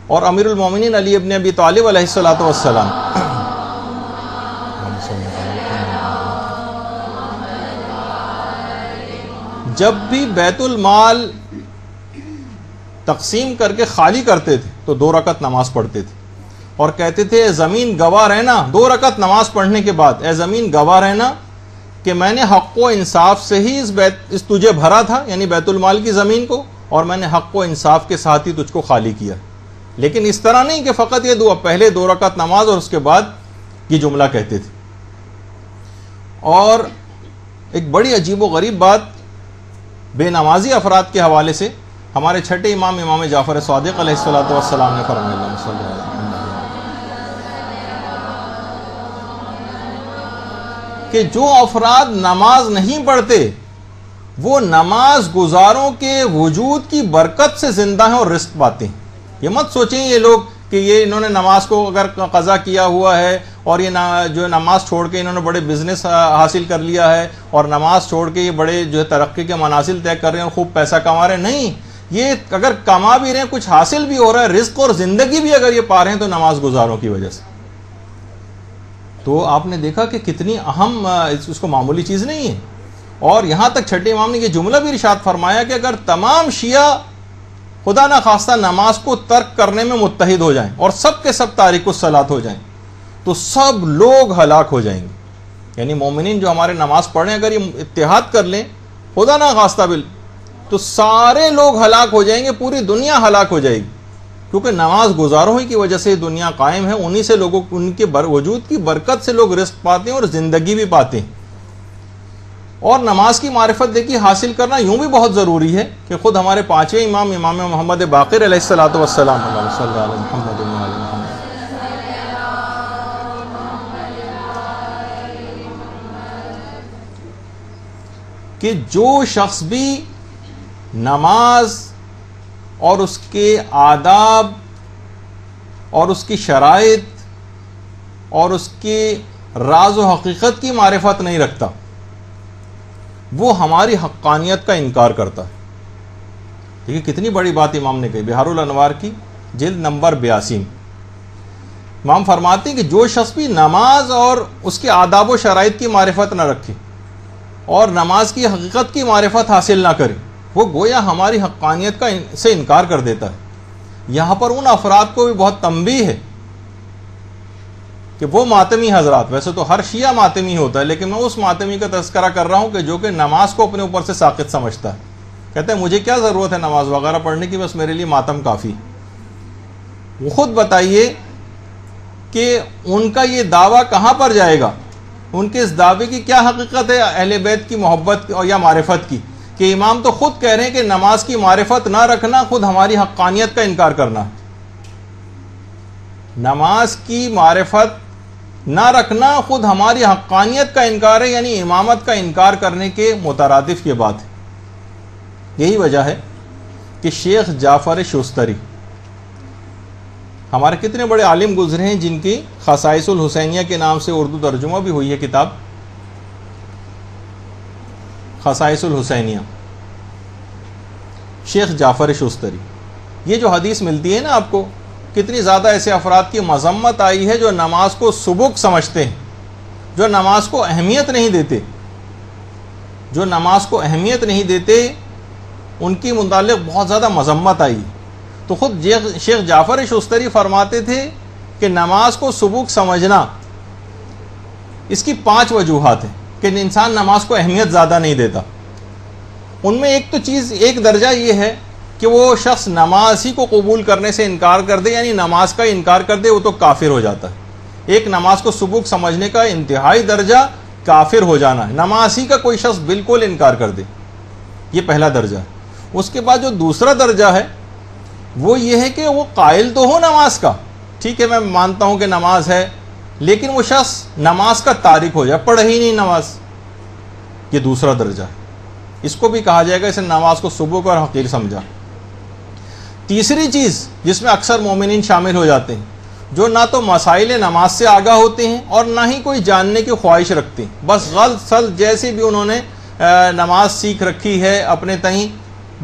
اور امیر المومنین علی ابن ابی طالب علیہ الصلوۃ والسلام جب بھی بیت المال تقسیم کر کے خالی کرتے تھے تو 2 رکعت نماز پڑھتے تھے اور کہتے تھے اے زمین گواہ رہنا، 2 رکعت نماز پڑھنے کے بعد اے زمین گواہ رہنا کہ میں نے حق و انصاف سے ہی اس تجھے بھرا تھا، یعنی بیت المال کی زمین کو، اور میں نے حق و انصاف کے ساتھ ہی تجھ کو خالی کیا. لیکن اس طرح نہیں کہ فقط یہ پہلے 2 رکعت نماز اور اس کے بعد یہ جملہ کہتے تھے. اور ایک بڑی عجیب و غریب بات بے نمازی افراد کے حوالے سے ہمارے چھٹے امام امام جعفر صادق علیہ الصلوۃ والسلام نے فرمایا، اللہم صلی اللہ علیہ وسلم، کہ جو افراد نماز نہیں پڑھتے وہ نماز گزاروں کے وجود کی برکت سے زندہ ہیں اور رزق پاتے ہیں. یہ مت سوچیں یہ لوگ کہ یہ انہوں نے نماز کو اگر قضا کیا ہوا ہے اور یہ جو نماز چھوڑ کے انہوں نے بڑے بزنس حاصل کر لیا ہے اور نماز چھوڑ کے یہ بڑے جو ہے ترقی کے منازل طے کر رہے ہیں اور خوب پیسہ کما رہے ہیں. نہیں، یہ اگر کما بھی رہے ہیں، کچھ حاصل بھی ہو رہا ہے، رزق اور زندگی بھی اگر یہ پا رہے ہیں تو نماز گزاروں کی وجہ سے. تو آپ نے دیکھا کہ کتنی اہم، اس کو معمولی چیز نہیں ہے. اور یہاں تک چھٹے امام نے یہ جملہ بھی ارشاد فرمایا کہ اگر تمام شیعہ خدا نہ خواستہ نماز کو ترک کرنے میں متحد ہو جائیں اور سب کے سب تارک الصلاۃ ہو جائیں تو سب لوگ ہلاک ہو جائیں گے. یعنی مومنین جو ہمارے نماز پڑھ رہے ہیں اگر یہ اتحاد کر لیں خدا نہ خواستہ تو سارے لوگ ہلاک ہو جائیں گے، پوری دنیا ہلاک ہو جائے گی. کیونکہ نماز گزاروں ہی کی وجہ سے دنیا قائم ہے، انہی سے لوگوں، ان کے وجود کی برکت سے لوگ رزق پاتے ہیں اور زندگی بھی پاتے ہیں. اور نماز کی معرفت دیکھیے حاصل کرنا یوں بھی بہت ضروری ہے کہ خود ہمارے 5ویں امام امام محمد باقر علیہ الصلوۃ والسلام، اللہم صلی علی محمد و علی محمد، کہ جو شخص بھی نماز اور اس کے آداب اور اس کی شرائط اور اس کے راز و حقیقت کی معرفت نہیں رکھتا وہ ہماری حقانیت کا انکار کرتا ہے. دیکھیے کتنی بڑی بات امام نے کہی، بہار الانوار کی جلد نمبر 82 امام فرماتے ہیں کہ جو شخص بھی نماز اور اس کے آداب و شرائط کی معرفت نہ رکھے اور نماز کی حقیقت کی معرفت حاصل نہ کرے وہ گویا ہماری حقانیت کا سے انکار کر دیتا ہے. یہاں پر ان افراد کو بھی بہت تنبیہ ہے کہ وہ ماتمی حضرات، ویسے تو ہر شیعہ ماتمی ہوتا ہے لیکن میں اس ماتمی کا تذکرہ کر رہا ہوں کہ جو کہ نماز کو اپنے اوپر سے ساقط سمجھتا ہے، کہتا ہے مجھے کیا ضرورت ہے نماز وغیرہ پڑھنے کی، بس میرے لیے ماتم کافی. وہ خود بتائیے کہ ان کا یہ دعویٰ کہاں پر جائے گا، ان کے اس دعوے کی کیا حقیقت ہے اہل بیت کی محبت اور یا معرفت کی، کہ امام تو خود کہہ رہے ہیں کہ نماز کی معرفت نہ رکھنا خود ہماری حقانیت کا انکار کرنا. نماز کی معرفت نہ رکھنا خود ہماری حقانیت کا انکار ہے، یعنی امامت کا انکار کرنے کے مترادف یہ بات ہے. یہی وجہ ہے کہ شیخ جعفر شستری ہمارے کتنے بڑے عالم گزرے ہیں جن کی خصائص الحسینیہ کے نام سے اردو ترجمہ بھی ہوئی ہے کتاب خصائص الحسینیہ، شیخ جعفر شستری. یہ جو حدیث ملتی ہے نا آپ کو، کتنی زیادہ ایسے افراد کی مذمت آئی ہے جو نماز کو سبک سمجھتے ہیں، جو نماز کو اہمیت نہیں دیتے، جو نماز کو اہمیت نہیں دیتے، ان کی متعلق بہت زیادہ مذمت آئی. تو خود شیخ جعفر شستری فرماتے تھے کہ نماز کو سبک سمجھنا اس کی 5 وجوہات ہیں کہ انسان نماز کو اہمیت زیادہ نہیں دیتا. ان میں ایک درجہ یہ ہے کہ وہ شخص نماز ہی کو قبول کرنے سے انکار کر دے، یعنی نماز کا انکار کر دے وہ تو کافر ہو جاتا ہے. ایک نماز کو سبک سمجھنے کا انتہائی درجہ کافر ہو جانا ہے، نماز ہی کا کوئی شخص بالکل انکار کر دے، یہ پہلا درجہ ہے. اس کے بعد جو دوسرا درجہ ہے وہ یہ ہے کہ وہ قائل تو ہو نماز کا، ٹھیک ہے میں مانتا ہوں کہ نماز ہے، لیکن وہ شخص نماز کا تارک ہو جائے، پڑھے ہی نہیں نماز، یہ دوسرا درجہ ہے. اس کو بھی کہا جائے گا اس نے نماز کو سبک اور حقیر سمجھا. تیسری چیز جس میں اکثر مومنین شامل ہو جاتے ہیں، جو نہ تو مسائل نماز سے آگاہ ہوتے ہیں اور نہ ہی کوئی جاننے کی خواہش رکھتے ہیں، بس غلط سل جیسے بھی انہوں نے نماز سیکھ رکھی ہے اپنے تئیں،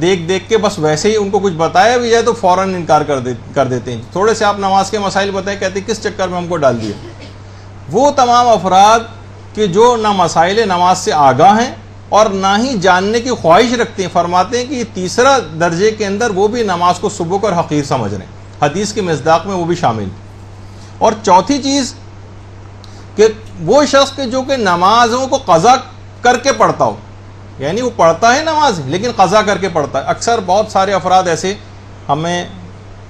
دیکھ دیکھ کے بس ویسے ہی ان کو کچھ بتایا بھی جائے تو فوراً انکار کر دیتے ہیں. تھوڑے سے آپ نماز کے مسائل بتائیں، کہتے ہیں کس چکر میں ہم کو ڈال دیا. وہ تمام افراد کہ جو نہ مسائل نماز سے آگاہ ہیں اور نہ ہی جاننے کی خواہش رکھتے ہیں، فرماتے ہیں کہ یہ تیسرا درجے کے اندر وہ بھی نماز کو سبک اور حقیر سمجھ رہے ہیں، حدیث کے مصداق میں وہ بھی شامل. اور چوتھی چیز کہ وہ شخص کے جو کہ نمازوں کو قضا کر کے پڑھتا ہو، یعنی وہ پڑھتا ہے نماز لیکن قضا کر کے پڑھتا ہے. اکثر بہت سارے افراد ایسے ہمیں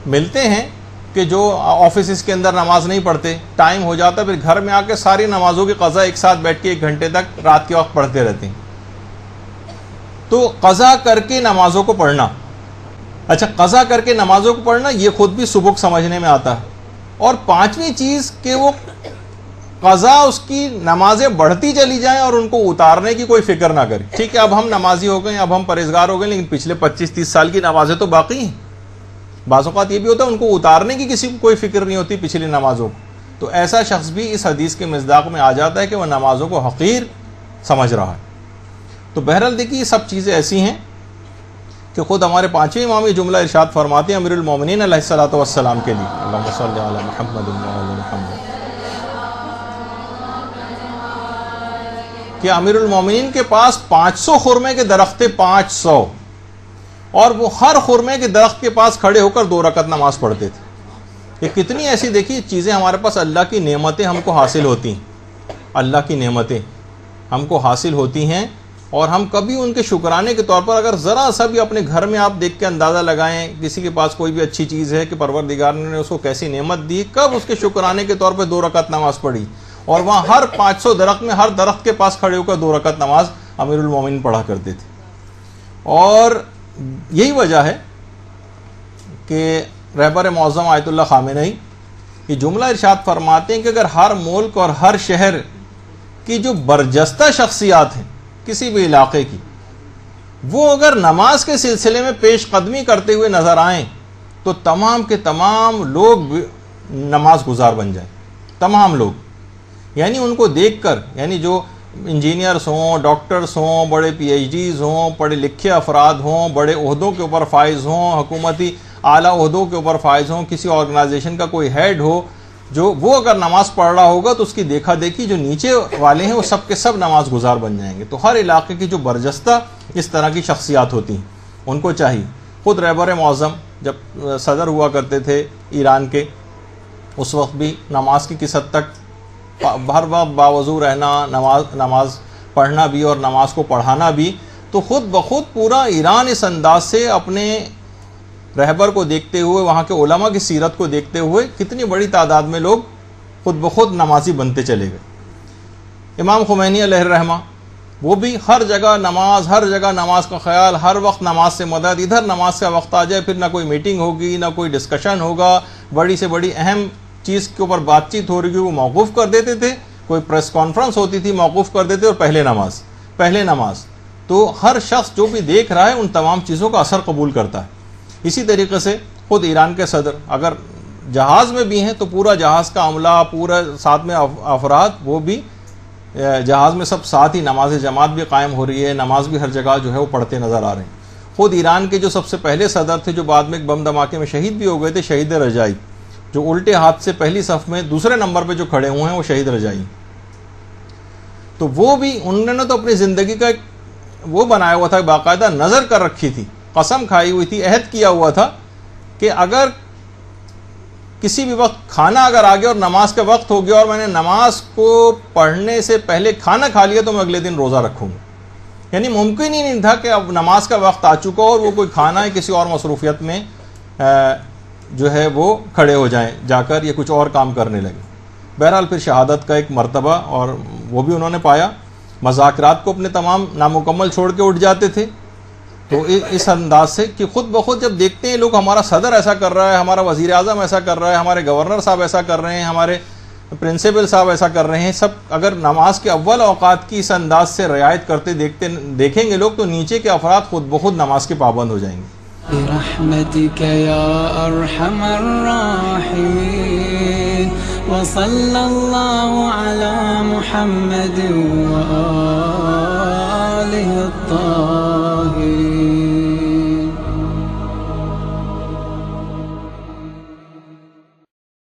ملتے ہیں کہ جو آفیسز کے اندر نماز نہیں پڑھتے، ٹائم ہو جاتا ہے پھر گھر میں آ کے ساری نمازوں کی قضا ایک ساتھ بیٹھ کے 1 گھنٹے تک رات کے وقت پڑھتے رہتے ہیں. تو قضا کر کے نمازوں کو پڑھنا، اچھا قضا کر کے نمازوں کو پڑھنا یہ خود بھی سبک سمجھنے میں آتا ہے. اور پانچویں چیز کہ وہ قضا اس کی نمازیں بڑھتی چلی جائیں اور ان کو اتارنے کی کوئی فکر نہ کرے. ٹھیک ہے اب ہم نمازی ہو گئے، اب ہم پرہیزگار ہو گئے، لیکن پچھلے 25-30 سال کی نمازیں تو باقی ہیں. بعض اوقات یہ بھی ہوتا ہے ان کو اتارنے کی کسی کو کوئی فکر نہیں ہوتی پچھلی نمازوں کو. تو ایسا شخص بھی اس حدیث کے مصداق میں آ جاتا ہے کہ وہ نمازوں کو حقیر سمجھ رہا ہے. تو بہرحال دیکھیے یہ سب چیزیں ایسی ہیں کہ خود ہمارے 5ویں امام یہ جملہ ارشاد فرماتے ہیں امیر المومنین علیہ الصلوۃ والسلام کے لیے، اللہم صلی علی محمد وعلی محمد، کہ امیر المومنین کے پاس 500 خرمے کے درخت تھے، 500، اور وہ ہر خرمے کے درخت کے پاس کھڑے ہو کر 2 رکعت نماز پڑھتے تھے. یہ کتنی ایسی دیکھیے چیزیں ہمارے پاس، اللہ کی نعمتیں ہم کو حاصل ہوتی ہیں، اللہ کی نعمتیں ہم کو حاصل ہوتی ہیں، اور ہم کبھی ان کے شکرانے کے طور پر اگر ذرا سا بھی اپنے گھر میں آپ دیکھ کے اندازہ لگائیں کسی کے پاس کوئی بھی اچھی چیز ہے کہ پروردگار نے اس کو کیسی نعمت دی، کب اس کے شکرانے کے طور پہ 2 رکعت نماز پڑھی. اور وہاں ہر 500 درخت میں ہر درخت کے پاس کھڑے ہو کر 2 رکعت نماز امیر المومنین پڑھا کرتے تھے. اور یہی وجہ ہے کہ رہبر معظم آیت اللہ خامنئی یہ جملہ ارشاد فرماتے ہیں کہ اگر ہر ملک اور ہر شہر کی جو برجستہ شخصیات ہیں کسی بھی علاقے کی، وہ اگر نماز کے سلسلے میں پیش قدمی کرتے ہوئے نظر آئیں تو تمام کے تمام لوگ نماز گزار بن جائیں. تمام لوگ، یعنی ان کو دیکھ کر، یعنی جو انجینئرس ہوں، ڈاکٹرس ہوں، بڑے پی ایچ ڈیز ہوں، پڑھے لکھے افراد ہوں، بڑے عہدوں کے اوپر فائز ہوں، حکومتی اعلیٰ عہدوں کے اوپر فائز ہوں، کسی آرگنائزیشن کا کوئی ہیڈ ہو، جو وہ اگر نماز پڑھ رہا ہوگا تو اس کی دیکھا دیکھی جو نیچے والے ہیں وہ سب کے سب نماز گزار بن جائیں گے. تو ہر علاقے کی جو برجستہ اس طرح کی شخصیات ہوتی ہیں ان کو چاہیے. خود رہبر معظم جب صدر ہوا کرتے تھے ایران کے، اس وقت بھی نماز کی کس حد تک ہر وقت باوضو رہنا، نماز پڑھنا بھی اور نماز کو پڑھانا بھی. تو خود بخود پورا ایران اس انداز سے اپنے رہبر کو دیکھتے ہوئے، وہاں کے علماء کی سیرت کو دیکھتے ہوئے کتنی بڑی تعداد میں لوگ خود بخود نمازی بنتے چلے گئے. امام خمینی علیہ الرحمہ وہ بھی ہر جگہ نماز کا خیال، ہر وقت نماز سے مدد، ادھر نماز کا وقت آ جائے پھر نہ کوئی میٹنگ ہوگی نہ کوئی ڈسکشن ہوگا، بڑی سے بڑی اہم چیز کے اوپر بات چیت ہو رہی ہے وہ موقوف کر دیتے تھے، کوئی پریس کانفرنس ہوتی تھی موقوف کر دیتے اور پہلے نماز. تو ہر شخص جو بھی دیکھ رہا ہے ان تمام چیزوں کا اثر قبول کرتا ہے. اسی طریقے سے خود ایران کے صدر اگر جہاز میں بھی ہیں تو پورا جہاز کا عملہ، پورا ساتھ میں افراد، وہ بھی جہاز میں سب ساتھ ہی نماز جماعت بھی قائم ہو رہی ہے، نماز بھی ہر جگہ جو ہے وہ پڑھتے نظر آ رہے ہیں. خود ایران کے جو سب سے پہلے صدر تھے جو بعد میں ایک بم دھماکے میں شہید بھی ہو گئے تھے، شہید رجائی، جو الٹے ہاتھ سے پہلی صف میں دوسرے نمبر پہ جو کھڑے ہوئے ہیں وہ شہید رجائی. تو وہ بھی انہوں نے تو اپنی زندگی کا ایک وہ بنایا ہوا تھا، باقاعدہ نظر کر رکھی تھی، قسم کھائی ہوئی تھی، عہد کیا ہوا تھا کہ اگر کسی بھی وقت کھانا اگر آ گیا اور نماز کا وقت ہو گیا اور میں نے نماز کو پڑھنے سے پہلے کھانا کھا لیا تو میں اگلے دن روزہ رکھوں گا. یعنی ممکن ہی نہیں تھا کہ اب نماز کا وقت آ چکا اور وہ کوئی کھانا ہے کسی اور مصروفیت میں جو ہے وہ کھڑے ہو جائیں جا کر یا کچھ اور کام کرنے لگے. بہرحال پھر شہادت کا ایک مرتبہ اور وہ بھی انہوں نے پایا. مذاکرات کو اپنے تمام نامکمل چھوڑ کے اٹھ جاتے تھے. تو اس انداز سے کہ خود بخود جب دیکھتے ہیں لوگ ہمارا صدر ایسا کر رہا ہے، ہمارا وزیر اعظم ایسا کر رہا ہے، ہمارے گورنر صاحب ایسا کر رہے ہیں، ہمارے پرنسپل صاحب ایسا کر رہے ہیں، سب اگر نماز کے اول اوقات کی اس انداز سے رعایت کرتے دیکھیں گے لوگ تو نیچے کے افراد خود بخود نماز کے پابند ہو جائیں گے. برحمتك يا أرحم الراحمين وصلى الله على محمد وآله الطاهرين.